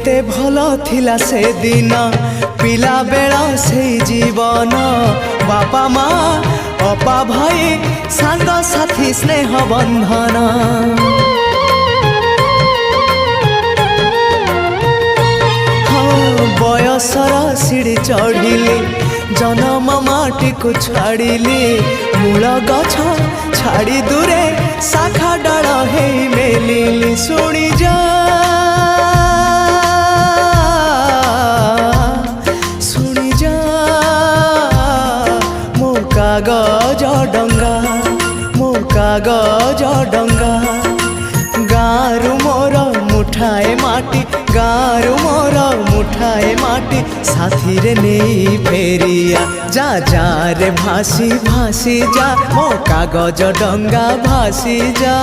केते भलो थिला से दिन पिला बेला से जीवन बापा माँ अपा भाई सांग साथी स्नेह बंधन बयसर सीढ़ी चढ़िली जन्म माटी को छाड़िली मूल गछ छाड़ी दूरे शाखा डाल हे मेलिली शुणी जा शुणी जा मो कागज डंगा मो कागज डंगा गारू मोर मुठाए माटी गारू मोर मुठाए माटी साथी रे नहीं फेरिया जा जा रे भासी भासी जा मो कागज डंगा भासी जा।